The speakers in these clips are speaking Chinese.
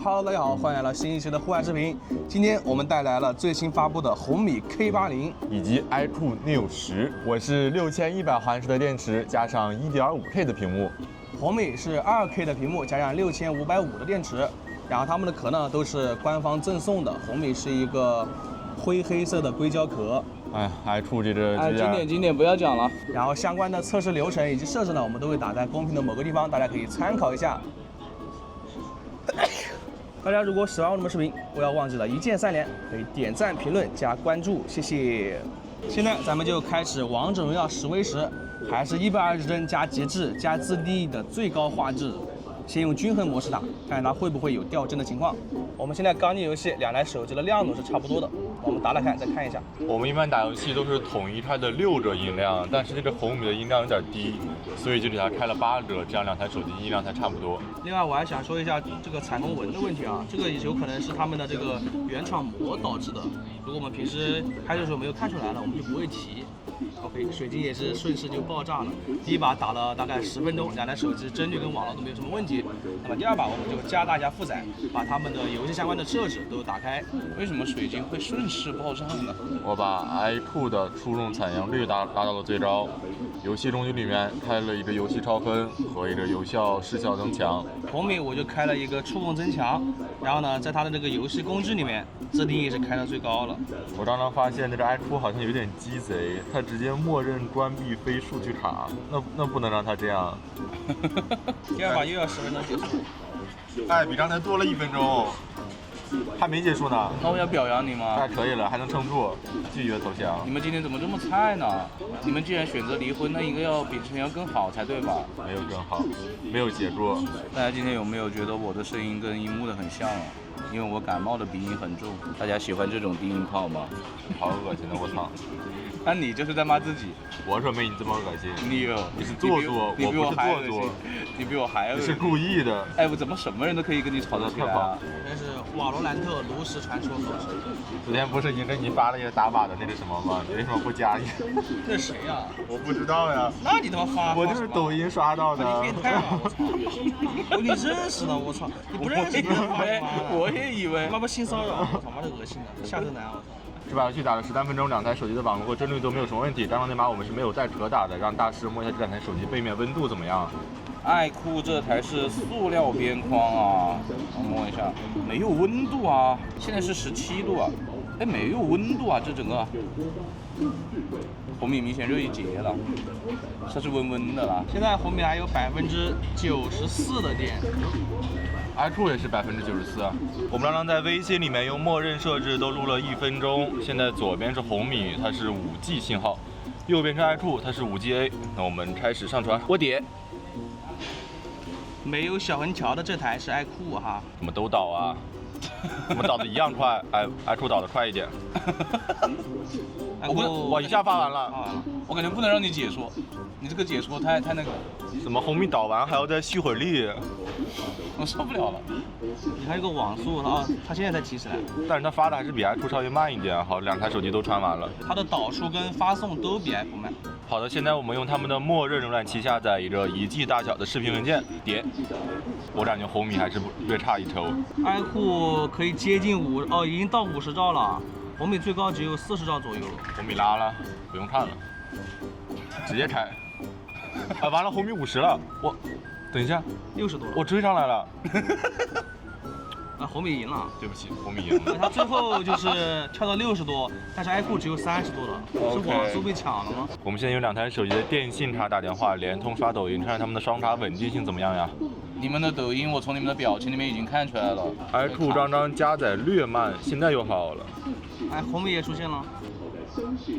Hello， 大家好，欢迎来到新一期的户外视频。今天我们带来了最新发布的红米 K80以及 iQOO Neo 10。我是6100毫安时的电池，加上 1.5K 的屏幕。红米是2K 的屏幕，加上6550的电池。然后它们的壳呢都是官方赠送的，红米是一个灰黑色的硅胶壳。iQOO这个经典不要讲了。然后相关的测试流程以及设置呢，我们都会打在公屏的某个地方，大家可以参考一下。大家如果喜欢我们的视频，不要忘记了一键三连，可以点赞、评论、加关注，谢谢。现在咱们就开始王者荣耀10v10，还是120帧加节制加自定义的最高画质。先用均衡模式打，看看它会不会有掉帧的情况。我们现在刚进游戏，两台手机的亮度是差不多的。我们打打看，再看一下。我们一般打游戏都是统一开的6折音量，但是这个红米的音量有点低，所以就给它开了8折，这样两台手机音量才差不多。另外，我还想说一下这个彩虹纹的问题啊，这个有可能是他们的这个原厂膜导致的。如果我们平时拍的时候没有看出来了，我们就不会提。OK， 水晶也是顺势就爆炸了。第一把打了大概10分钟，两台手机帧率跟网络都没有什么问题。那么第二把我们就加大一下负载，把他们的游戏相关的设置都打开。为什么水晶会顺势爆炸呢？我把 iQOO 的触控采样率拉到了最高，游戏中心里面开了一个游戏超分和一个有效视效增强。红米我就开了一个触控增强，然后呢，在它的这个游戏工具里面，自定义是开到最高了。我刚刚发现这个 iQOO 好像有点鸡贼，它直接默认关闭非数据卡，那不能让它这样。第二把又要10分钟结束。比刚才多了1分钟，还没结束呢。那我要表扬你吗？可以了，还能撑住，拒绝投降。你们今天怎么这么菜呢？你们既然选择离婚，那应该要比之前要更好才对吧？没有更好，没有结果。大家今天有没有觉得我的声音跟樱木的很像啊？因为我感冒的鼻音很重。大家喜欢这种低音炮吗？好恶心的，我操！那你就是在骂自己。我说没你这么恶心。你是做作，我不是做作。你比我还恶心。你是故意的。哎，我怎么什么人都可以跟你吵得起来啊？这是瓦罗兰特炉石传说考试。昨天不是已经给你发了一个打靶的那个什么吗？你为什么不加一？这是谁呀？我不知道呀。那你他妈发？我就是抖音刷到的。你变态了，我操！你认识的，我操！你不认识你发的？我也以为。妈妈性骚扰，我操妈的恶心的，下周男，我操！这把游戏打了13分钟，两台手机的网络和帧率都没有什么问题。刚刚那把我们是没有带壳打的，让大师摸一下这两台手机背面温度怎么样。iQOO这台是塑料边框啊，我摸一下，没有温度啊，现在是17度啊，哎，没有温度啊，这整个红米明显热一截了，这是温温的了。现在红米还有94%的电。iQOO 也是94%。我们刚刚在微信里面用默认设置都录了1分钟。现在左边是红米，它是5G 信号；右边是 iQOO，它是5GA。那我们开始上传。我点。没有小横条的这台是iQOO哈。怎么都倒啊？我们倒的一样快，iQOO倒的快一点。我一下发完了。我感觉不能让你解说，你这个解说太那个。怎么红米倒完还要再蓄会儿力？我受不了了。你还有个网速啊，它现在才提起来。但是它发的还是比 iQOO 稍微慢一点。好，两台手机都传完了。它的导出跟发送都比 iQOO 慢。好的，现在我们用他们的默认浏览器下载一个1G 大小的视频文件，点。我感觉红米还是略差一筹。iQOO可以接近已经到50兆了，红米最高只有40兆左右。红米拉了，不用看了，直接开。完了，红米50了，等一下，60多了，我追上来了。红米赢了，对不起，红米赢了。它最后就是跳到60多，但是iQOO只有30多了，是网速被抢了吗？我们现在用两台手机的电信卡打电话，联通刷抖音，看看他们的双卡稳定性怎么样呀？你们的抖音我从你们的表情里面已经看出来了。iQOO 刚刚加载略慢，现在又好了。红米也出现了，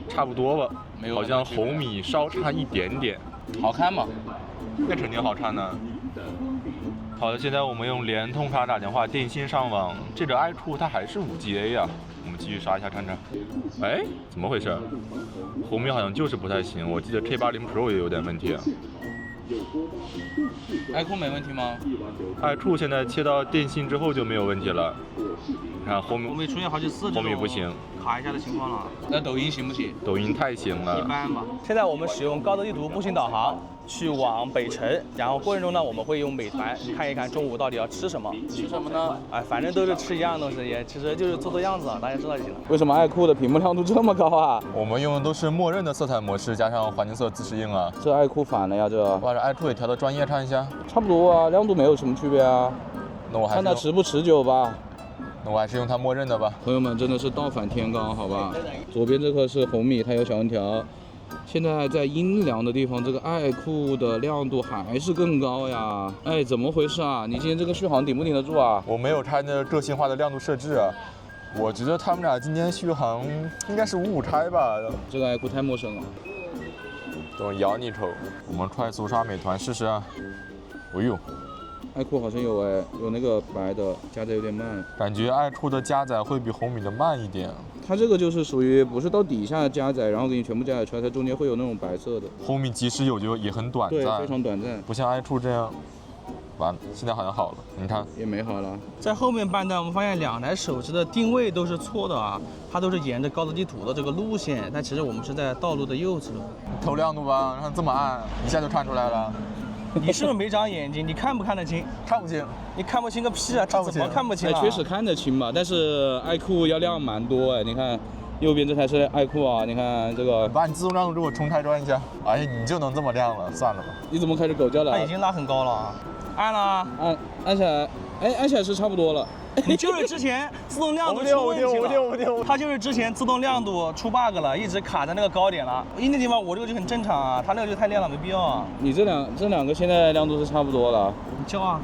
差不多吧，没有，好像红米稍差一点点。好看吗？那肯定好看呢。好的，现在我们用联通卡打电话，电信上网。这个 iQOO 它还是5GA 呀，我们继续刷一下看看。哎，怎么回事？红米好像就是不太行，我记得 K80 Pro 也有点问题。iQOO 没问题吗？iQOO 现在切到电信之后就没有问题了。你看红米出现好几次红米不行，卡一下的情况了。那抖音行不行？抖音太行了，一般吧。现在我们使用高德地图步行导航，去往北城，然后过程中呢，我们会用美团看一看中午到底要吃什么。吃什么呢？哎，反正都是吃一样的东西，也其实就是做样子啊，大家知道就行了。为什么爱酷的屏幕亮度这么高啊？我们用的都是默认的色彩模式，加上环境色自适应啊。这爱酷反了呀，这把这爱酷也调到专业看一下。差不多啊，亮度没有什么区别啊。那我还是看它持不持久吧。那我还是用它默认的吧。朋友们，真的是倒反天罡，好吧？左边这颗是红米，它有小横条。现在在阴凉的地方，这个爱酷的亮度还是更高呀。哎，怎么回事啊？你今天这个续航顶不顶得住啊？我没有开那个性化的亮度设置啊。我觉得他们俩今天续航应该是55开吧。这个爱酷太陌生了。等我摇你一口。我们快速刷美团试试啊。哎呦。爱酷好像有哎，有那个白的，加载有点慢。感觉爱酷的加载会比红米的慢一点。它这个就是属于不是到底下加载，然后给你全部加载出来，它中间会有那种白色的。红米即使有就也很短暂，对，非常短暂，不像爱酷这样。完了，现在好像好了，你看也没好了。在后面半段，我们发现两台手机的定位都是错的啊，它都是沿着高德地图的这个路线，但其实我们是在道路的右侧。投亮度吧，看这么暗，一下就看出来了。你是不是没长眼睛？你看不看得清？看不清。你看不清个屁啊！这怎么看不清啊？确实看得清吧，但是爱酷要亮蛮多哎，你看右边这台是爱酷啊，你看这个。把你自动亮度给我重开关一下。哎呀，你就能这么亮了，算了吧。你怎么开始狗叫了？它已经拉很高了啊。按了。按起来，哎，按起来是差不多了。你就是之前自动亮度出问题了，它就是之前自动亮度出 bug 了，一直卡在那个高点了。阴的地方我这个就很正常啊，它那个就太亮了，没必要啊。你这两个现在亮度是差不多了。你叫啊。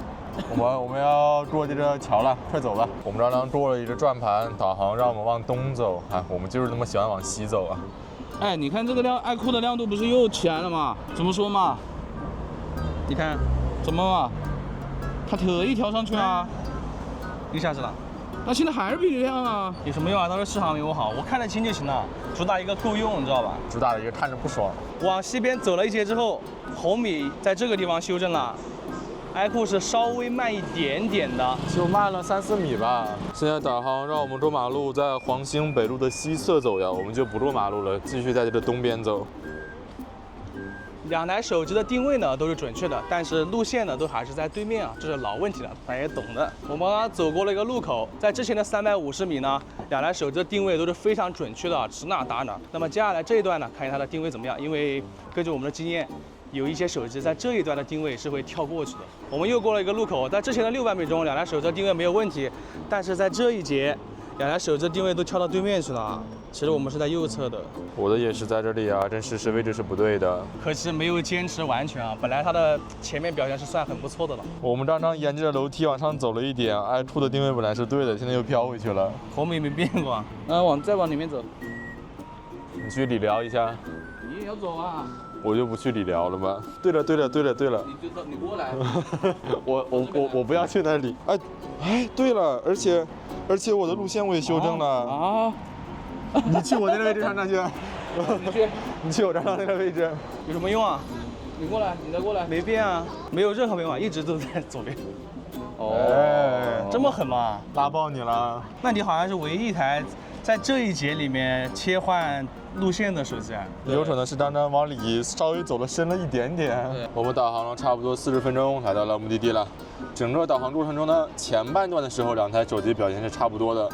我们要过这个桥了，快走吧。我们这儿多了一个转盘，导航让我们往东走啊，我们就是那么喜欢往西走啊。哎，你看这个爱酷的亮度不是又起来了吗？怎么说嘛？你看，怎么嘛？它特意调上去啊。又下去了，那现在还是比你亮啊？有什么用啊？当时续航没我好，我看得清就行了，主打一个够用，你知道吧？主打的一个看着不爽。往西边走了一截之后，红米在这个地方修正了，爱酷是稍微慢一点点的，就慢了3、4米吧。现在导航让我们过马路，在黄兴北路的西侧走呀，我们就不过马路了，继续在这个东边走。两台手机的定位呢都是准确的，但是路线呢都还是在对面啊，这是老问题了，大家也懂的。我们刚刚走过了一个路口，在之前的350米呢，两台手机的定位都是非常准确的啊，指哪打哪。那么接下来这一段呢，看一下它的定位怎么样，因为根据我们的经验，有一些手机在这一段的定位是会跳过去的。我们又过了一个路口，在之前的600米中，两台手机的定位没有问题，但是在这一节，两台手机的定位都跳到对面去了。其实我们是在右侧的，我的也是在这里啊，但事实位置是不对的，可惜没有坚持完全啊。本来它的前面表现是算很不错的了。我们刚刚沿着楼梯往上走了一点，爱酷的定位本来是对的，现在又飘回去了。红米没变过，再往里面走。你去理疗一下。你也要走啊？我就不去理疗了吧。对了。你过来。我不要去那里。哎，对了，而且我的路线我也修正了啊。你去我那个位置上去。你去我这儿那个位置。有什么用啊？你过来，你再过来。没变啊，没有任何变化，一直都在左边。这么狠吗？拉爆你了。那你好像是唯一一台在这一节里面切换路线的手机啊。有可能是刚刚往里稍微走了深了一点点。我们导航了差不多40分钟，来到了目的地了。整个导航过程中呢，前半段的时候两台手机表现是差不多的。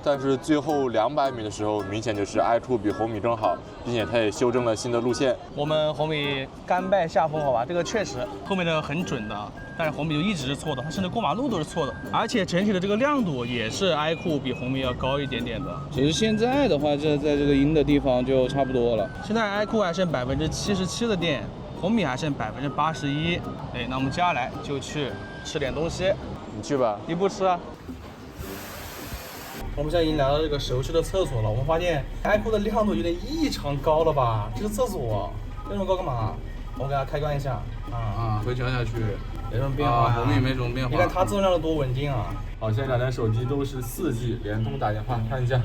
但是最后200米的时候，明显就是爱酷比红米更好，并且它也修正了新的路线。我们红米甘拜下风，好吧，这个确实后面的很准的，但是红米就一直是错的，它甚至过马路都是错的，而且整体的这个亮度也是爱酷比红米要高一点点的。只是现在的话，这在这个阴的地方就差不多了。现在爱酷还剩77%的电，红米还剩81%。哎，那我们接下来就去吃点东西。你去吧。你不吃啊？我们现在已经来到这个熟悉的厕所了，我们发现爱酷的亮度有点异常高了吧？这是厕所，这么高干嘛？我给它开关一下，会降下去，没什么变化，红米没什么变化。你看它自动亮度多稳定啊！好，现在两台手机都是4G 联通打电话，看一下。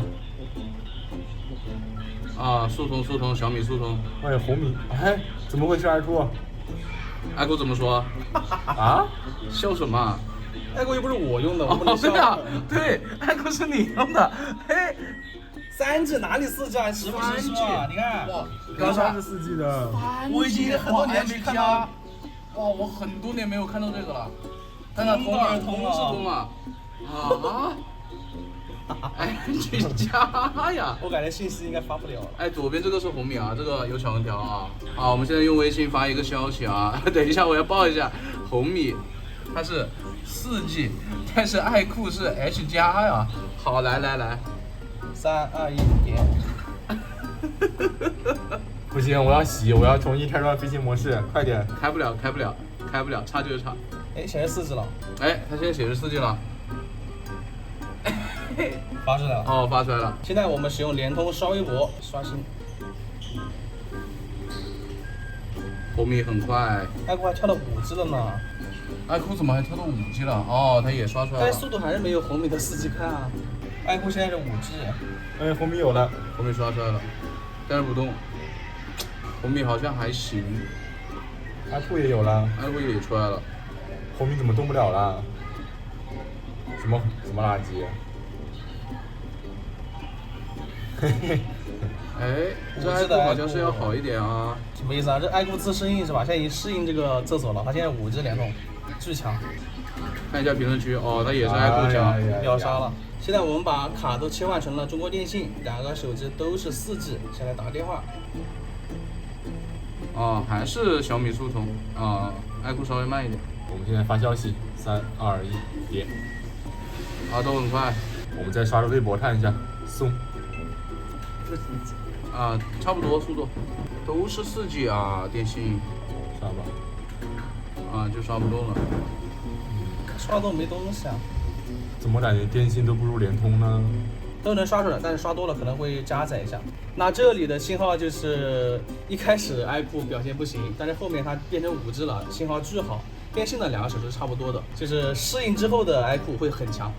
速通，小米速通。哎，红米，怎么回事？爱酷？爱酷怎么说？笑什么？爱酷又不是我用的，我不能笑。对，爱酷是你用的。3G 哪里4G啊？实不实说啊？你看，刚才是4G 的，我已经很多年没看到。哇，我很多年没有看到这个了。看看通了，通是通了。啊！H加呀！我感觉信息应该发不了了。哎，左边这个是红米啊，这个有小横条啊。好，我们现在用微信发一个消息啊。等一下，我要报一下，红米它是4G，但是爱酷是 H 加呀。好，来来来，3、2、1，点。不行，我要洗，我要重新开关飞行模式，快点！开不了，差就是差。哎，显示4G了。哎，它现在显示4G 了。发出来了。哦，发出来了。现在我们使用联通刷微博刷新。红米很快。爱酷还跳到5G 了呢。爱酷怎么还跳到5G 了？哦，它也刷出来了。但是速度还是没有红米的4G 快啊。爱酷现在是5G。哎，红米有了，红米刷出来了，但是不动。红米好像还行。爱酷也有了，爱酷也出来了。红米怎么动不了了？什么垃圾？嘿嘿。哎，这爱酷好像是要好一点啊。什么意思啊？这爱酷自适应是吧？现在已经适应这个厕所了，它现在5G 联动，巨强。看一下评论区哦，它也是爱酷强，秒杀了。现在我们把卡都切换成了中国电信，2个手机都是4G，先来打个电话。啊，还是小米速通啊，爱酷稍微慢一点。我们现在发消息，3、2、1，点。啊，都很快。我们再刷着微博看一下，送。啊，差不多速度，都是4G 啊，电信。刷吧。啊，就刷不动了。刷都没东西啊。怎么感觉电信都不如联通呢？都能刷出来，但是刷多了可能会加载一下。那这里的信号就是一开始爱酷表现不行，但是后面它变成5G了，信号巨好。电信的2个手机是差不多的，就是适应之后的爱酷会很强，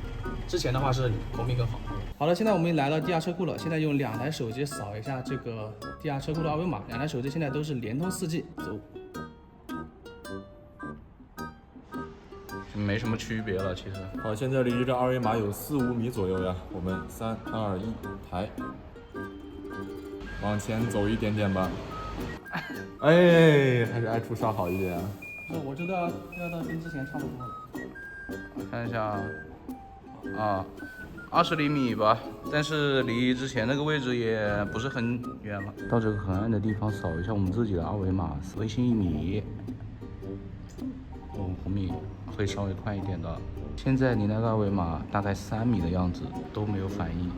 之前的话是红米更好。好了，现在我们来到地下车库了，现在用2台手机扫一下这个地下车库的二维码，2台手机现在都是联通4G，走。没什么区别了，其实。好，现在离这二维码有4、5米左右呀。我们3、2、1，抬，往前走一点点吧。哎，还是爱酷刷好一点啊。我这都要到跟之前差不多了。我看一下啊，20厘米吧，但是离之前那个位置也不是很远了。到这个很暗的地方扫一下我们自己的二维码，微信1米。哦，红米会稍微快一点的。现在你那个二维码大概3米的样子，都没有反应。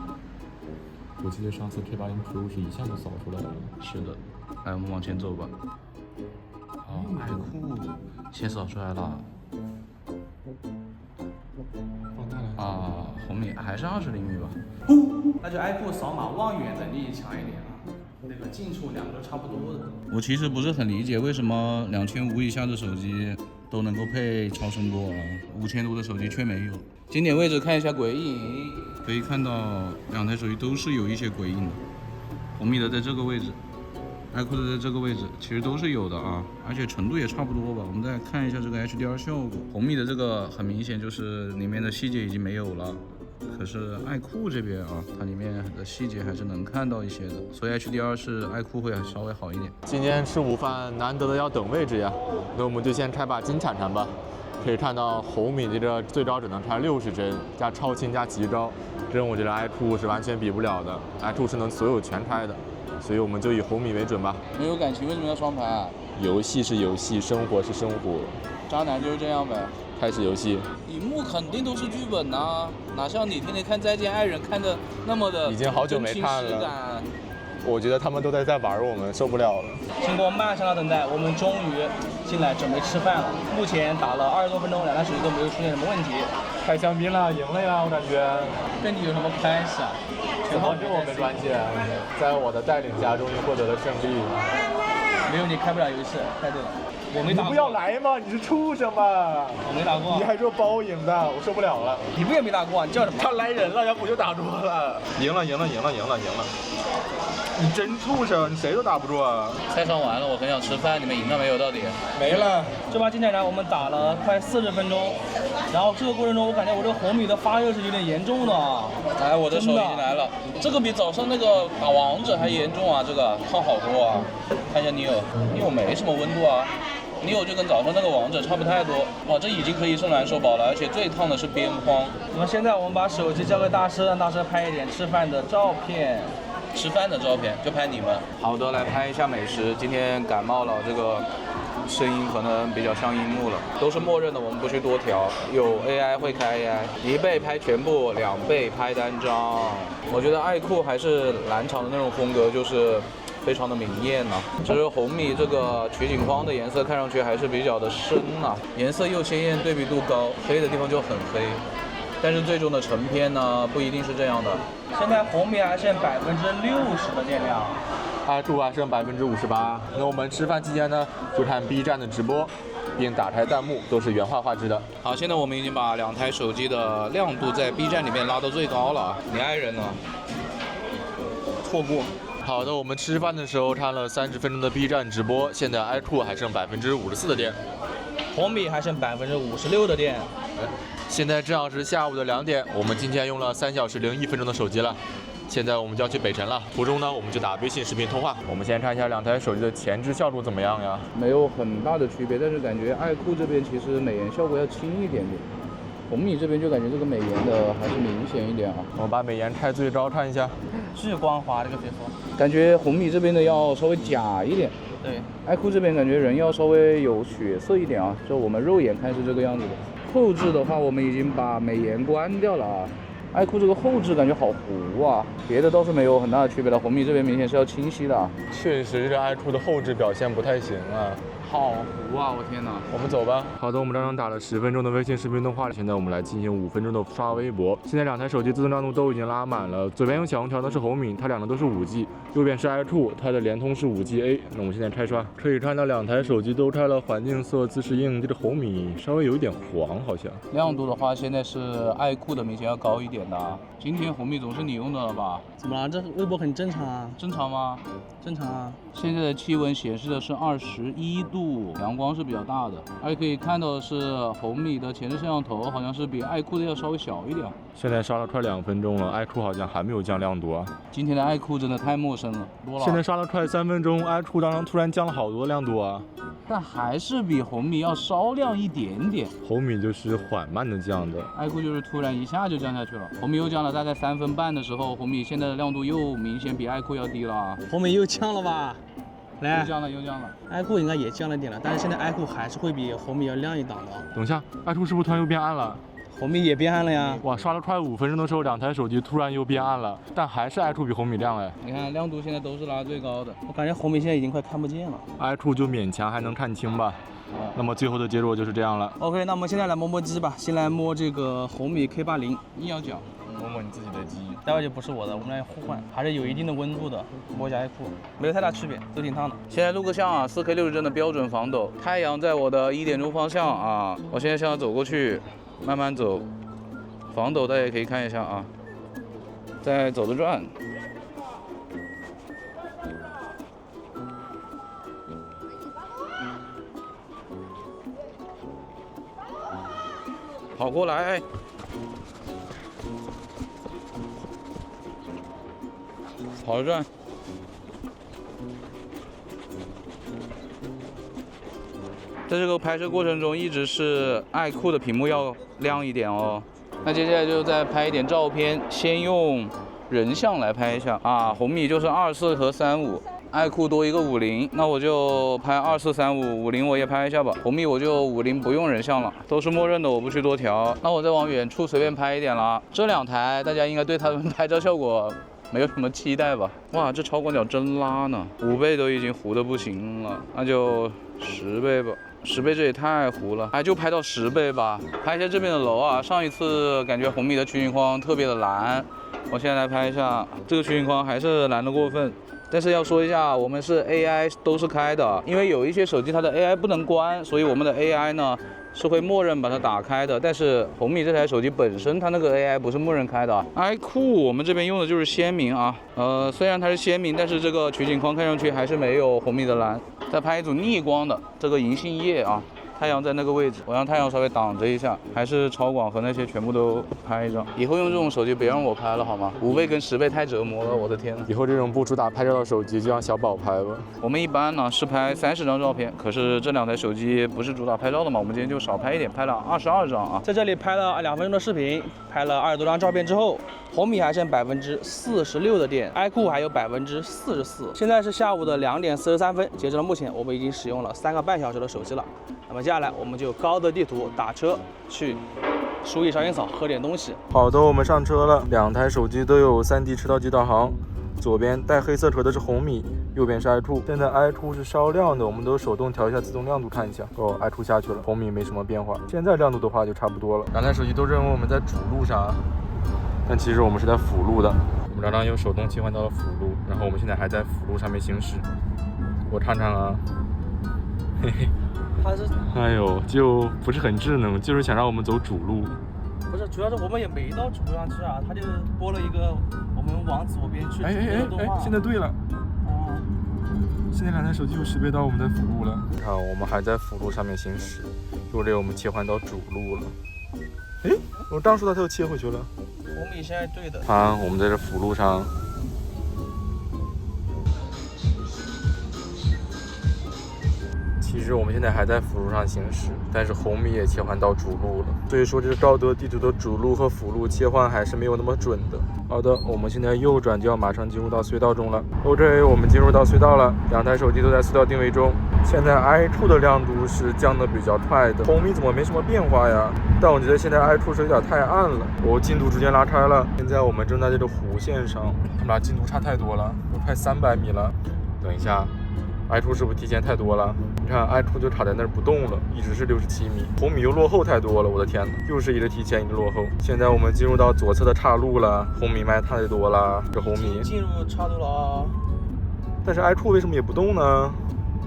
我记得上次 K80 Pro 是一下就扫出来了。是的，来我们往前走吧。哦，爱酷先扫出来了。放大了。啊，红米还是20厘米吧。那就爱酷扫码望远能力强一点啊，那个近处2个都差不多的。我其实不是很理解为什么2500以下的手机都能够配超声波，5000多的手机却没有。经典位置看一下鬼影，可以看到2台手机都是有一些鬼影的。红米的在这个位置，爱酷的在这个位置，其实都是有的啊，而且程度也差不多吧。我们再看一下这个 HDR 效果，红米的这个很明显就是里面的细节已经没有了。可是爱酷这边啊，它里面的细节还是能看到一些的，所以 HDR 是爱酷会稍微好一点。今天吃午饭难得的要等位置呀，那我们就先开把金铲铲吧。可以看到红米的这最高只能开60帧，加超清加极高，这种我觉得爱酷是完全比不了的，爱酷是能所有全开的，所以我们就以红米为准吧。没有感情为什么要双排啊？游戏是游戏，生活是生活，渣男就是这样呗。开始游戏，荧幕肯定都是剧本呐，哪像你天天看《再见爱人》看的那么的已经好久没看了。我觉得他们都在玩我们，受不了了。经过漫长的等待，我们终于进来准备吃饭了。目前打了20多分钟，2台手机都没有出现什么问题。开香槟了，赢了呀！我感觉跟你有什么关系啊？怎么跟我没关系？在我的带领下，终于获得了胜利。没有你开不了游戏，猜对了。我没打过。你不要来嘛！你是畜生嘛！我没打过。你还说包赢的，我受不了了。你不也没打过？你叫什么？他来人了，要不就打住了。赢了！你真畜生，你谁都打不住啊！菜上完了，我很想吃饭，你们赢了没有？到底？没了。这把经典战我们打了快40分钟，然后这个过程中我感觉我这个红米的发热是有点严重的啊。哎，我的手已经来了，这个比早上那个打王者还严重啊，这个烫好多啊。看一下尼欧没什么温度啊。尼欧就跟早上那个王者差不太多，哇，这已经可以送蓝手宝了，而且最烫的是边框。那么现在我们把手机交给大师，让大师拍一点吃饭的照片。吃饭的照片就拍你们。好的，来拍一下美食。今天感冒了，这个声音可能比较像樱木了。都是默认的，我们不去多调。有 AI 会开 AI，1倍拍全部，2倍拍单张。我觉得爱酷还是蓝厂的那种风格，就是非常的明艳呐。其实红米这个取景框的颜色看上去还是比较的深呐，颜色又鲜艳，对比度高，黑的地方就很黑。但是最终的成片呢，不一定是这样的。现在红米还剩60%的电量，爱酷还剩58%。那我们吃饭期间呢，就看 B 站的直播，并打开弹幕，都是原画画质的。好，现在我们已经把2台手机的亮度在 B 站里面拉到最高了。你爱人呢？错过。好的，我们吃饭的时候看了30分钟的 B 站直播，现在爱酷还剩54%的电，红米还剩56%的电。现在正好是下午的2点，我们今天用了3小时01分钟的手机了。现在我们就要去北辰了，途中呢我们就打微信视频通话。我们先看一下2台手机的前置效果怎么样呀？没有很大的区别，但是感觉爱酷这边其实美颜效果要轻一点点，红米这边就感觉这个美颜的还是明显一点啊。我把美颜开最高看一下，巨光滑这个皮肤。感觉红米这边的要稍微假一点，对，爱酷这边感觉人要稍微有血色一点啊，就我们肉眼看是这个样子的。后置的话，我们已经把美颜关掉了啊。爱酷这个后置感觉好糊啊，别的倒是没有很大的区别了。红米这边明显是要清晰的啊。确实这爱酷的后置表现不太行啊。好糊啊！我天哪，我们走吧。好的，我们刚刚打了10分钟的微信视频通话，现在我们来进行5分钟的刷微博。现在2台手机自动亮度都已经拉满了，左边用小红条的是红米，它2个都是5G，右边是爱酷，它的联通是5G-A。那我们现在开刷，可以看到2台手机都开了环境色自适应，这个红米稍微有一点黄，好像。亮度的话，现在是爱酷的明显要高一点的啊。今天红米总是你用的了吧？怎么了？这微博很正常啊。正常吗？正常啊。现在的气温显示的是21度，阳光是比较大的，而且可以看到的是红米的前置摄像头好像是比爱酷的要稍微小一点。现在刷了快2分钟了，爱酷好像还没有降亮度啊。今天的爱酷真的太陌生了，现在刷了快3分钟，爱酷当中突然降了好多亮度啊。但还是比红米要稍亮一点点。红米就是缓慢的降的，爱酷就是突然一下就降下去了。红米又降了大概3分半的时候，红米现在的亮度又明显比爱酷要低了啊。红米又降了吧？来，又降了，又降了。爱酷应该也降了点了，但是现在爱酷还是会比红米要亮一档的。等一下，爱酷是不是突然又变暗了？红米也变暗了呀！哇，刷了快5分钟的时候，2台手机突然又变暗了，但还是爱酷比红米亮哎。你看亮度现在都是拉最高的，我感觉红米现在已经快看不见了。爱酷就勉强还能看清吧。那么最后的结果就是这样了。OK，那我们现在来摸机吧，先来摸这个红米 K80，硬要讲。摸摸你自己的机，待会就不是我的，我们来互换，还是有一定的温度的。摸一下爱酷，没有太大区别，都挺烫的。现在录个像啊，4K 60帧的标准防抖，太阳在我的1点钟方向啊，我现在向它走过去，慢慢走，防抖大家也可以看一下啊，再走着转。跑过来。跑着转，在这个拍摄过程中，一直是爱酷的屏幕要亮一点哦。那接下来就再拍一点照片，先用人像来拍一下啊。红米就是24和35，爱酷多一个50，那我就拍2435，50我也拍一下吧。红米我就50不用人像了，都是默认的，我不去多调。那我再往远处随便拍一点啦。这2台大家应该对他们拍照效果没有什么期待吧？哇，这超广角真拉呢，5倍都已经糊得不行了，那就10倍吧。10倍这也太糊了，哎，就拍到10倍吧。拍一下这边的楼啊，上一次感觉红米的取景框特别的蓝，我现在来拍一下这个取景框还是蓝的过分。但是要说一下，我们是 AI 都是开的，因为有一些手机它的 AI 不能关，所以我们的 AI 呢是会默认把它打开的，但是红米这台手机本身它那个 AI 不是默认开的。iQOO 我们这边用的就是鲜明啊，虽然它是鲜明，但是这个取景框看上去还是没有红米的蓝。再拍一组逆光的这个银杏叶啊。太阳在那个位置，我让太阳稍微挡着一下，还是超广和那些全部都拍一张。以后用这种手机别让我拍了好吗？5倍跟10倍太折磨了，我的天呐！以后这种不主打拍照的手机就让小宝拍吧。我们一般呢是拍30张照片，可是这2台手机不是主打拍照的嘛，我们今天就少拍一点，拍了22张啊。在这里拍了2分钟的视频，拍了20多张照片之后，红米还剩46%的电，iQOO还有44%。现在是下午的2点43分，截止到目前，我们已经使用了3个半小时的手机了。那么接下来我们就高德地图打车去书艺商业草喝点东西。好的，我们上车了。2台手机都有3D 吃到机导航，左边带黑色壳的是红米，右边是iQOO。现在iQOO是稍亮的，我们都手动调一下自动亮度看一下。哦，iQOO下去了，红米没什么变化。现在亮度的话就差不多了。2台手机都认为我们在主路上，但其实我们是在辅路的。我们刚刚又手动切换到了辅路，然后我们现在还在辅路上面行驶。我看看啊，嘿嘿。哎呦，就不是很智能，就是想让我们走主路。不是，主要是我们也没到主路上去啊，他就播了一个我们往左边去。现在对了。现在2台手机有识别到我们在辅路了。你看，我们还在辅路上面行驶，又给我们切换到主路了。哎，我刚说它又切回去了。红米现在对的。啊，我们在这辅路上。其实我们现在还在辅路上行驶，但是红米也切换到主路了。所以说这个高德地图的主路和辅路切换还是没有那么准的。好的，我们现在右转就要马上进入到隧道中了。OK， 我们进入到隧道了，2台手机都在隧道定位中。现在iQOO的亮度是降得比较快的，红米怎么没什么变化呀？但我觉得现在iQOO是有点太暗了，进度逐渐拉开了。现在我们正在这个弧线上，我们俩进度差太多了，都快300米了。等一下。iQOO 是不是提前太多了？你看 iQOO 就卡在那儿不动了，一直是67米。红米又落后太多了，我的天哪，又是一个提前一个落后。现在我们进入到左侧的岔路了，红米慢太多了，这红米进入岔路了啊。但是 iQOO 为什么也不动呢？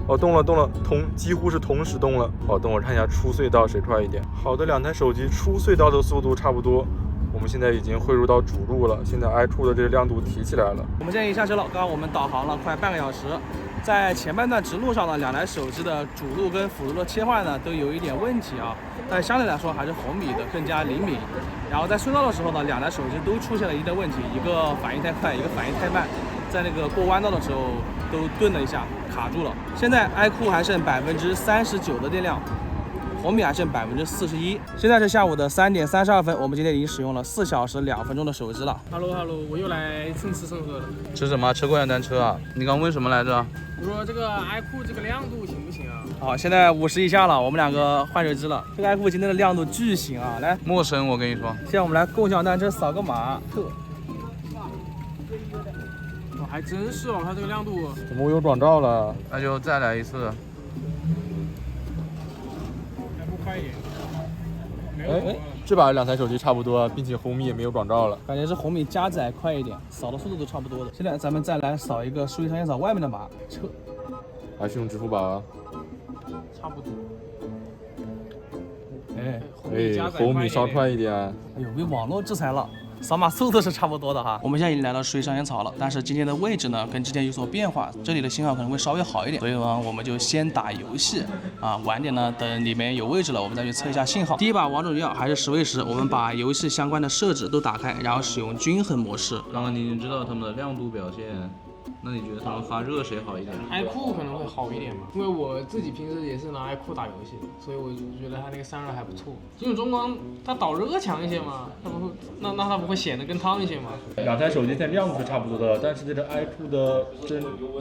哦，动了，几乎是同时动了。哦，等我看一下出隧道谁快一点。好的，2台手机出隧道的速度差不多。我们现在已经汇入到主路了，现在iQOO的这个亮度提起来了。我们现在已经下车了，刚刚我们导航了快半个小时，在前半段直路上呢，2台手机的主路跟辅路的切换呢都有一点问题啊，但相对来说还是红米的更加灵敏。然后在隧道的时候呢，2台手机都出现了一定问题，一个反应太快，一个反应太慢，在那个过弯道的时候都顿了一下，卡住了。现在iQOO还剩39%的电量。红米还剩41%。现在是下午的3点32分，我们今天已经使用了4小时2分钟的手机了。Hello， 我又来蹭吃蹭喝的。吃什么？吃共享单车啊？你刚问什么来着？我说这个iQOO这个亮度行不行啊？好，现在50以下了，我们2个换手机了。这个iQOO今天的亮度巨行啊！来，陌生，我跟你说。现在我们来共享单车扫个码。还真是哦，它这个亮度。怎么我有转照了？那就再来一次。快一点，这把2台手机差不多，并且红米也没有转照了，感觉是红米加载快一点，扫的速度都差不多的。现在咱们再来扫一个书艺商业草外面的码，还是用支付宝啊？差不多。红米稍快一点。哎呦，被网络制裁了。扫码速度是差不多的哈。我们现在已经来到书艺商业草了，但是今天的位置呢跟之前有所变化，这里的信号可能会稍微好一点，所以呢我们就先打游戏啊，晚点呢等里面有位置了，我们再去测一下信号。第一把王者荣耀还是10 v 10，我们把游戏相关的设置都打开，然后使用均衡模式。刚刚你知道他们的亮度表现，那你觉得他们发热谁好一点？iQOO 可能会好一点吧，因为我自己平时也是拿iQOO打游戏的，所以我就觉得它那个散热还不错。金属中光它导热强一些嘛，它不会，那它不会显得更烫一些吗？2台手机现在亮度是差不多的，但是这个iQOO的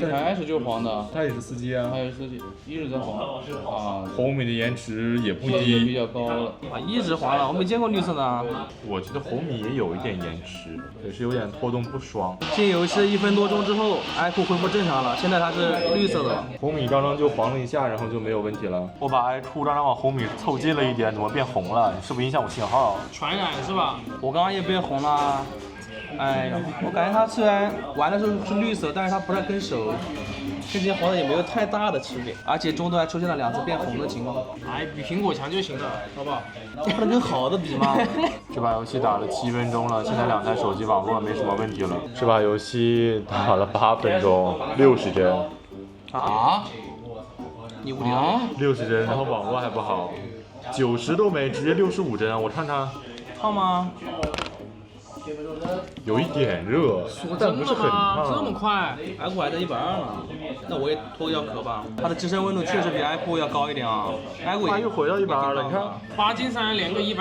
一开始就是黄的，它也是4G 啊，它也是4G，一直在黄啊。红米的延迟也不低，低，比较高了啊，一直黄了，我没见过绿色的。我觉得红米也有一点延迟，也是有点拖动不爽。进游戏1分多钟之后，iQOO恢复正常了，现在它是绿色的。红米刚刚就黄了一下，然后就没有问题了。我把iQOO刚刚往红米凑近了一点，怎么变红了？是不是影响我信号？传染是吧？我刚刚也变红了。哎呀，我感觉它虽然玩的时候是绿色，但是它不太跟手。跟之前黄色也没有太大的区别，而且中途还出现了2次变红的情况。哎，比苹果强就行了，好不好？这不能跟好的比吗？这把游戏打了7分钟了，现在2台手机网络没什么问题了。这把游戏打了8分钟，60帧。啊？你无聊？60帧，然后网络还不好，90都没，直接65帧，我看看。烫吗？有一点热，但不是很烫。这么快？iQOO 还在120呢，那我也脱个药壳吧。它的机身温度确实比 iQOO 要高一点啊。iQOO 它又回到120了，你看。8进3连个120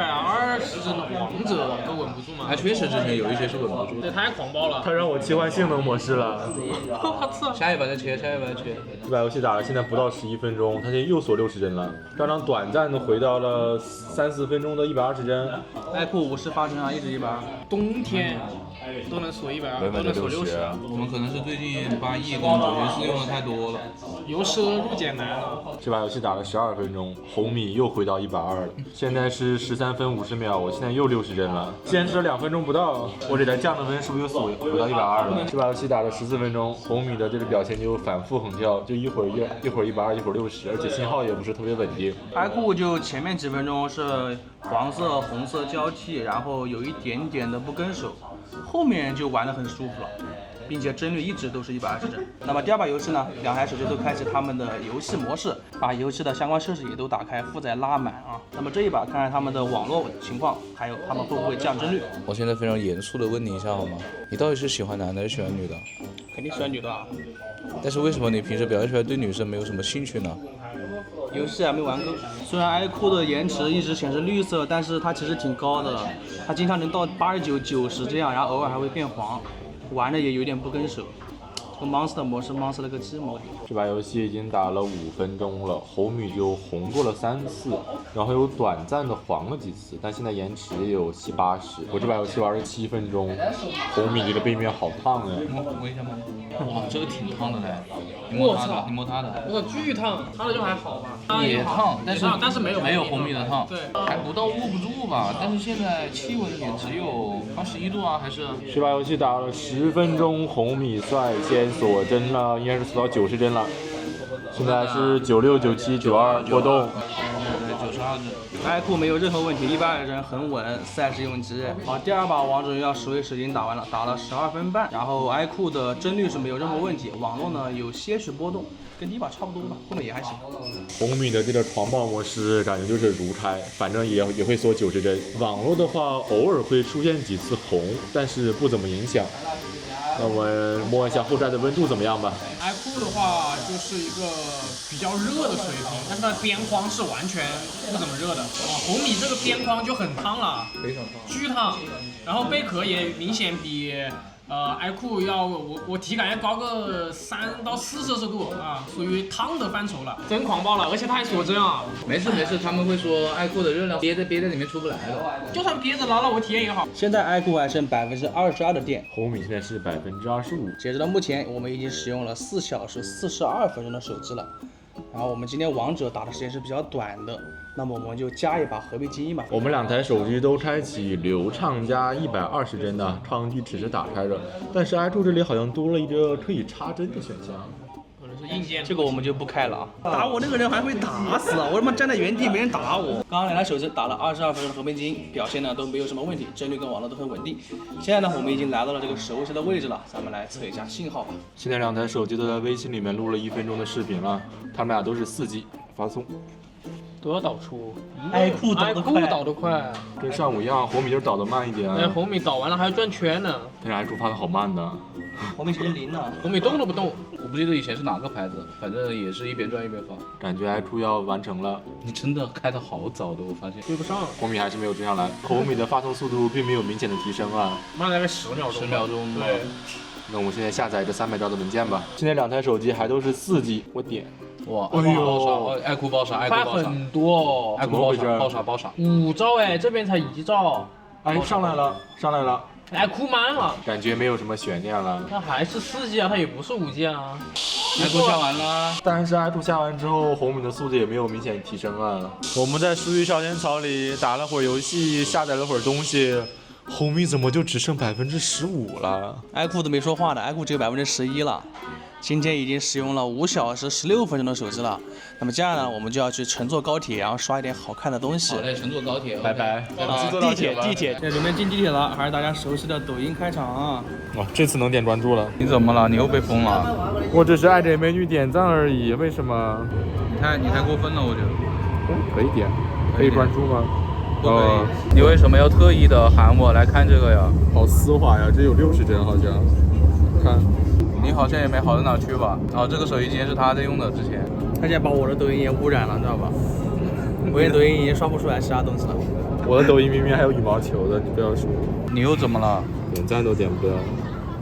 帧的王者都稳不住吗？确实之前有一些是稳不住。这太狂暴了。它让我切换性能模式了。我操！下一把再切。这把游戏打了现在不到11分钟，它现在又锁60帧了，刚刚短暂的回到了3、4分钟的120帧。iQOO 50发帧啊，一直120。冬天都能锁120，都能锁60。我们可能是最近8亿跟904用的太多了，由奢入俭难。这把游戏打了12分钟，红米又回到120了，现在是13分50秒，我现在又60帧了，坚持了2分钟不到，我这台降的分是不是又锁回到120了？这把游戏打了14分钟，红米的这个表现就反复横跳，就一会儿120，一会儿60，而且信号也不是特别稳定。iQOO 就前面几分钟是黄色、红色交替，然后有一点点的不跟手，后面就玩得很舒服了，并且帧率一直都是120帧。那么第二把游戏呢，2台手机都开启他们的游戏模式，把游戏的相关设置也都打开，负载拉满啊。那么这一把看看他们的网络情况，还有他们会不会降帧率。我现在非常严肃的问你一下好吗？你到底是喜欢男的还是喜欢女的？肯定喜欢女的啊。但是为什么你平时表现出来对女生没有什么兴趣呢？游戏还没玩够。虽然 iQOO 的延迟一直显示绿色，但是它其实挺高的，它经常能到89、90这样，然后偶尔还会变黄，玩的也有点不跟手。这个 Monster 模式 Monster 了个鸡毛。这把游戏已经打了5分钟了，红米就红过了3次，然后有短暂的黄了几次，但现在延迟也有70、80。我这把游戏玩了7分钟，红米这个背面好烫呀！摸一下吗？哇，这个挺烫的嘞！你摸它的，你摸它的。我操，巨烫，它的就还好吧？也烫，但是没有红米的烫。对，还不到握不住吧？但是现在气温也只有21度啊，还是？这把游戏打了10分钟，红米率先锁帧了，应该是锁到90帧了。现在是96、97、92波动。92帧。iQOO 没有任何问题，120帧很稳，赛事用机。好，第二把王者荣耀10v10已经打完了，打了12分半，然后 iQOO 的帧率是没有任何问题，网络呢有些许波动，跟第一把差不多吧，后面也还行。红米的这个狂暴模式感觉就是如拆，反正也会锁90帧。网络的话偶尔会出现几次红，但是不怎么影响。那我们摸一下后站的温度怎么样吧。iQOO 的话就是一个比较热的水平，但是它的边框是完全不怎么热的。红米这个边框就很烫了，非常烫，巨烫。然后贝壳也明显比iQOO要我体感要高个3到4摄氏度啊，属于烫的范畴了，真狂暴了，而且它还锁帧啊。没事，他们会说iQOO的热量憋在里面出不来的，就算憋着了，让我体验也好。现在 iQOO 还剩22%的电，红米现在是25%。截止到目前，我们已经使用了4小时42分钟的手机了。然后我们今天王者打的时间是比较短的，那么我们就加一把合璧精英吧。我们2台手机都开启流畅加120帧的超级只是打开着，但是 iQOO 这里好像多了一个可以插帧的选项。可能是硬件，这个我们就不开了啊！打我那个人还会打死，我他妈站在原地没人打我。刚刚2台手机打了22分钟的合璧精英，表现呢都没有什么问题，帧率跟网络都很稳定。现在呢，我们已经来到了这个熟悉的位置了，咱们来测一下信号吧。现在2台手机都在微信里面录了1分钟的视频了，他们俩都是4G 发送。都要导出，iQOO导得快，跟上午一样，红米就是导得慢一点。哎，红米导完了还要转圈呢。但是 iQOO 发的好慢的。红米直接0了，红米动都不动。我不记得以前是哪个牌子，反正也是一边转一边发。感觉 iQOO 要完成了。你真的开的好早的，我发现。追不上。红米还是没有追上来，红米的发送速度并没有明显的提升啊。慢大概10秒钟。10秒钟。对。那我们现在下载这300兆的文件吧。现在2台手机还都是4G，我点。哇，哎呦，iQOO爆傻，快很多哦，iQOO爆傻，5兆哎，这边才1兆。哎，上来了。iQOO慢了，感觉没有什么悬念了。它还是4G 啊，它也不是5G 啊。iQOO下完了，但是 iQOO下完之后，红米的速度也没有明显提升啊。我们在数据小天槽里打了会儿游戏，下载了会儿东西，红米怎么就只剩15%了？爱酷都没说话的，爱酷只有11%了。今天已经使用了5小时16分钟的手机了。那么接下来呢，我们就要去乘坐高铁，然后刷一点好看的东西。好嘞，乘坐高铁，拜拜。地铁，现在准备进地铁了，还是大家熟悉的抖音开场啊。哇，这次能点专注了。你怎么了？你又被封了？我只是爱给美女点赞而已，为什么？你太过分了，我觉得。可以点，可以专注吗？不可以。你为什么要特意的喊我来看这个呀？好丝滑呀，这有60帧好像。看，你好像也没好到哪去吧？这个手机今天是他在用的，之前。他现在把我的抖音也污染了，知道吧？我的抖音已经刷不出来其他东西了。我的抖音明明还有羽毛球的，你不要说。你又怎么了？点赞都点不了。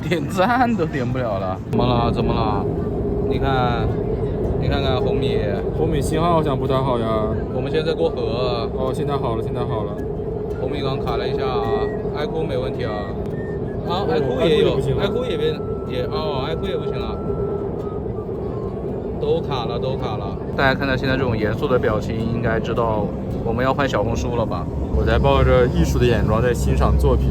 点赞都点不了了？怎么了？怎么了？你看看红米信号好像不太好呀。我们现在过河。哦，现在好了。红米刚卡了一下啊，爱酷没问题啊。爱酷也有，爱酷也爱酷也不行了。都卡了。大家看到现在这种严肃的表情，应该知道我们要换小红书了吧？我在抱着艺术的眼光在欣赏作品。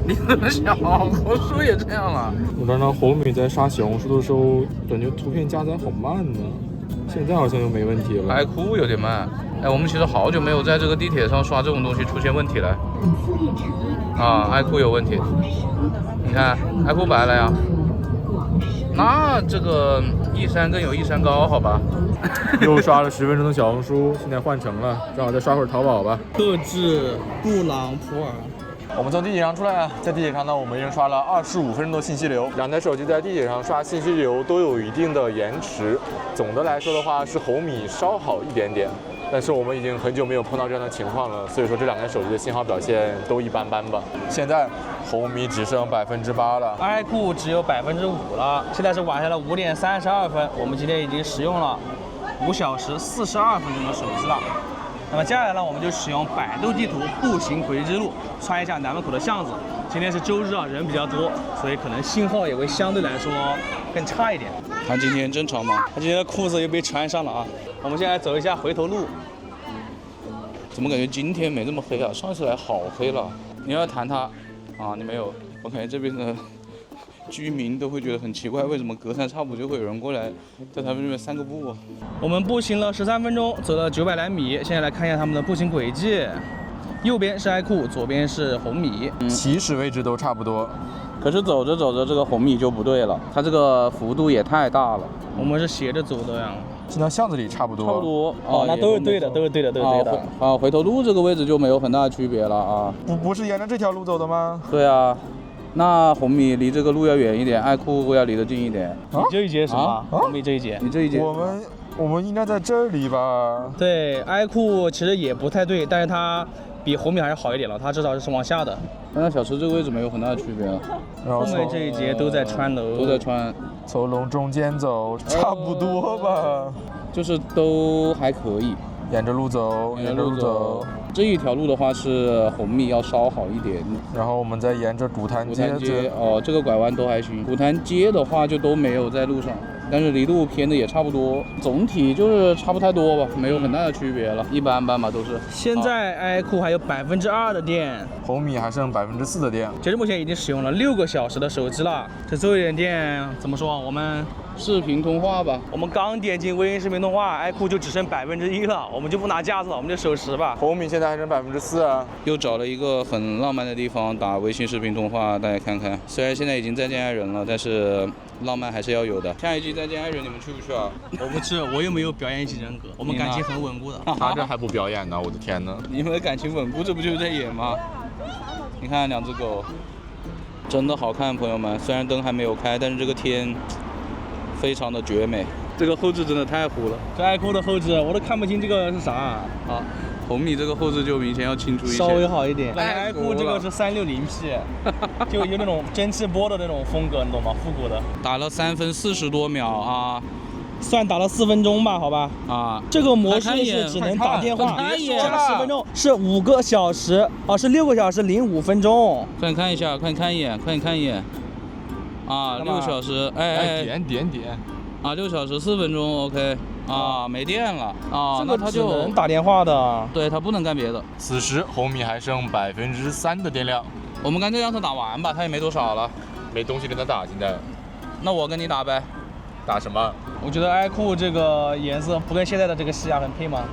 你怎么小红书也这样了？我刚刚红米在刷小红书的时候，感觉图片加载好慢呢。现在好像又没问题了。爱酷有点慢。我们其实好久没有在这个地铁上刷这种东西出现问题了。爱酷有问题。你看，爱酷白了呀。那这个E3更有E3高，好吧？又刷了10分钟的小红书，现在换成了，正好再刷会儿淘宝吧。特制布朗普洱。我们从地铁上出来啊，在地铁上呢，我们已经刷了25分钟的信息流。两台手机在地铁上刷信息流都有一定的延迟，总的来说的话是红米稍好一点点，但是我们已经很久没有碰到这样的情况了，所以说这两台手机的信号表现都一般般吧。现在红米只剩8%了，爱酷只有5%了。现在是晚上的5点32分，我们今天已经使用了5小时42分钟的手机了。那么接下来呢，我们就使用百度地图步行回之路，穿一下南门口的巷子。今天是周日啊，人比较多，所以可能信号也会相对来说更差一点。他今天正常吗？他今天的裤子又被穿上了啊。我们现在走一下回头路。怎么感觉今天没这么黑啊？上次来好黑了。你要弹它啊？你没有？我感觉这边的居民都会觉得很奇怪，为什么隔三差五就会有人过来在他们这边散个步啊？我们步行了13分钟，走了900来米。现在来看一下他们的步行轨迹，右边是爱酷，左边是红米，起始位置都差不多。可是走着走着，这个红米就不对了，它这个幅度也太大了。我们是斜着走的呀。进到巷子里差不多。差不多。那都是对的，都是对的。回头路这个位置就没有很大的区别了啊。不是沿着这条路走的吗？对啊。那红米离这个路要远一点，爱酷要离得近一点。你这一节什么？红米这一节？你这一节？我们应该在这里吧？对，爱酷其实也不太对，但是它比红米还是好一点了，它至少是往下的。那小池这个位置没有很大的区别了。然后后面这一节都在穿楼，都在穿。从龙中间走，差不多吧。就是都还可以。沿着路走。这一条路的话是红米要稍好一点，然后我们再沿着古潭街这个拐弯都还行。古潭街的话就都没有在路上，但是离路偏的也差不多，总体就是差不太多吧，没有很大的区别了，一般般吧都是。现在爱酷还有2%的电，红米还剩4%的电。截至目前已经使用了6个小时的手机了，这最后一点电怎么说？我们视频通话吧。我们刚点进微信视频通话，爱酷就只剩1%了，我们就不拿架子了，我们就手持吧。红米现在还剩4%啊。又找了一个很浪漫的地方打微信视频通话，大家看看。虽然现在已经再见爱人了，但是浪漫还是要有的。下一季再见爱人你们去不去啊？我不去，我又没有表演型人格，我们感情很稳固的。他这还不表演呢，我的天哪！你们的感情稳固，这不就是在演吗？你看两只狗，真的好看，朋友们。虽然灯还没有开，但是这个天非常的绝美。这个后置真的太糊了，这爱酷的后置我都看不清这个是啥。啊，红米这个后置就明显要清楚一些，稍微好一点。爱酷这个是360P，就有那种蒸汽波的那种风格，你懂吗？复古的。打了3分40多秒啊。算打了4分钟吧，好吧。啊，这个模式是只能打电话，加10分钟是5个小时，是6个小时05分钟。快点看一下，快点看一眼，快点看一眼。啊，6小时，点。啊，6小时4分钟 ，OK。啊，没电了啊，这个只那它就能打电话的。对，它不能干别的。此时红米还剩3%的电量，我们干脆让它打完吧，它也没多少了。没东西跟他打，现在那我跟你打呗。打什么？我觉得 iQOO 这个颜色不跟现在的这个西亚很配吗？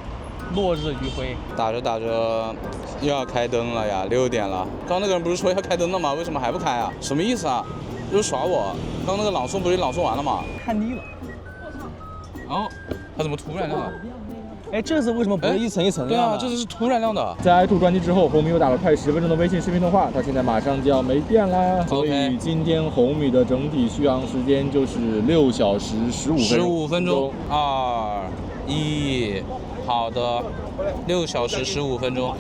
落日余晖。打着打着又要开灯了呀，6点了。刚那个人不是说要开灯了吗？为什么还不开啊？什么意思啊？又耍我？刚那个朗诵不是朗诵完了吗？看腻了。哦，它怎么突然亮了？哎，这次为什么不是一层一层的？对啊，这次是突然亮的。在 iQOO 关机之后，红米又打了快10分钟的微信视频通话，它现在马上就要没电啦。所以今天红米的整体续航时间就是6小时15分钟。2、1，好的，6小时15分钟。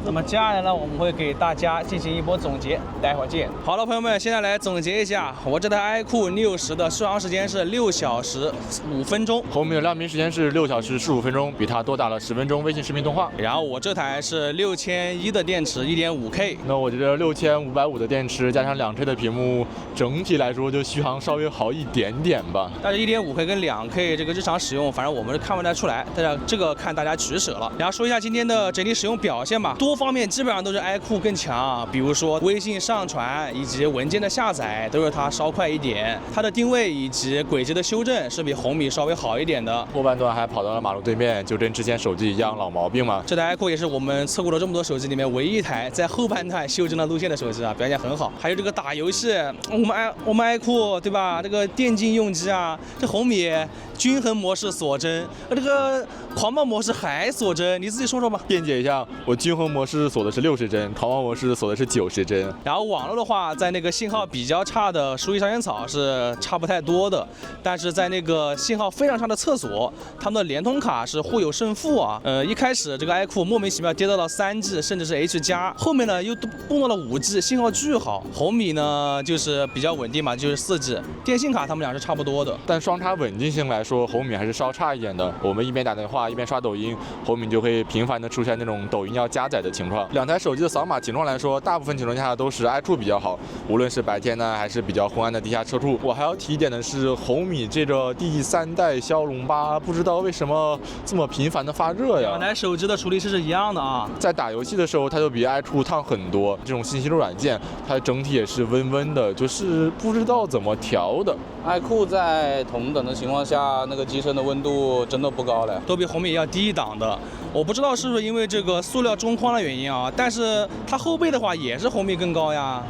那么接下来呢，我们会给大家进行一波总结，待会儿见。好了，朋友们，现在来总结一下，我这台 iQOO Neo 10的续航时间是6小时5分钟，红米的亮屏时间是6小时15分钟，比它多打了10分钟微信视频通话。然后我这台是6100的电池，1.5K。那我觉得6550的电池加上2K 的屏幕，整体来说就续航稍微好一点点吧。但是1.5K 跟2K 这个日常使用，反正我们是看不太出来，但是这个看大家取舍了。然后说一下今天的整体使用表现吧，多方面基本上都是 iQOO 更强，比如说微信上传以及文件的下载都是它稍快一点，它的定位以及轨迹的修正是比红米稍微好一点的。后半段还跑到了马路对面，就跟之前手机一样老毛病嘛。这台 iQOO 也是我们测过了这么多手机里面唯一一台在后半段修正了路线的手机啊，表现很好。还有这个打游戏，我们 iQOO 对吧？这个电竞用机啊，这红米均衡模式锁帧，这个狂暴模式还锁帧，你自己说说吧。辩解一下，我均衡模式锁的是60帧，狂妄模式锁的是90帧。然后网络的话，在那个信号比较差的书记商园草是差不太多的，但是在那个信号非常差的厕所，他们的联通卡是互有胜负啊。一开始这个 iQOO 莫名其妙跌到了3G，甚至是 H 加，后面呢又蹦到了5G，信号巨好。红米呢就是比较稳定嘛，就是4G。电信卡他们俩是差不多的，但双插稳定性来说，红米还是稍差一点的。我们一边打电话一边刷抖音，红米就会频繁的出现那种抖音要加载的情况。两台手机的扫码情况来说，大部分情况下都是 iQOO 比较好，无论是白天呢还是比较昏暗的地下车处。我还要提一点的是，红米这个第3代骁龙8不知道为什么这么频繁的发热呀。两台手机的处理器是一样的啊，在打游戏的时候它就比 iQOO 烫很多，这种信息流软件它整体也是温温的，就是不知道怎么调的。iQOO 在同等的情况下，那个机身的温度真的不高嘞，都比红米要低一档的。我不知道是不是因为这个塑料中框的原因啊，但是它后背的话也是红米更高呀。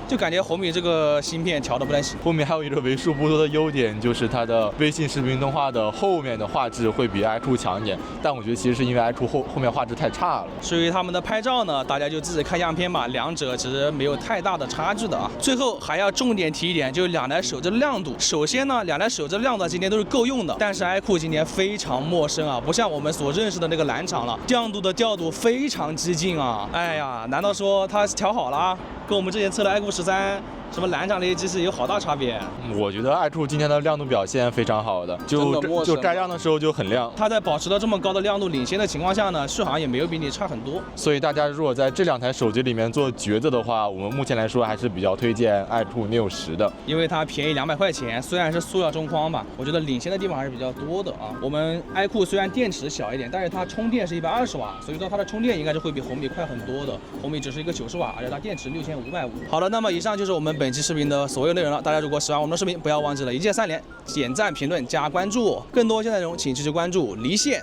就感觉红米这个芯片调的不太行。红米还有一个为数不多的优点，就是它的微信视频通话的后面的画质会比 iQOO 强一点，但我觉得其实是因为 iQOO 后面画质太差了。至于他们的拍照呢，大家就自己看样片吧，两者其实没有太大的差距的啊。最后还要重点提一点，就是两台手机的亮度。首先呢，两台手机的亮度今天都是够用的，但是 iQOO 今天非常陌生啊，不像我们所认识的那个蓝厂了，亮度的调度非常激进啊。哎呀，难道说它调好了啊？跟我们之前测的 iQOO 13什么蓝厂那些机器有好大差别。我觉得iQOO今天的亮度表现非常好的，就该亮的时候就很亮。它在保持到这么高的亮度领先的情况下呢，续航也没有比你差很多。所以大家如果在这两台手机里面做抉择的话，我们目前来说还是比较推荐iQOO Neo 10的，因为它便宜200块钱，虽然是塑料中框吧，我觉得领先的地方还是比较多的啊。我们 iQOO 虽然电池小一点，但是它充电是120瓦，所以说它的充电应该是会比红米快很多的。红米只是一个90瓦，而且它电池6550。好了，那么以上就是我们本期视频的所有内容了。大家如果喜欢我们的视频，不要忘记了一键3连，点赞、评论、加关注。更多精彩内容，请继续关注离线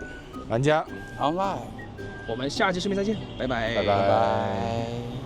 玩家 online。我们下期视频再见，拜拜，拜拜。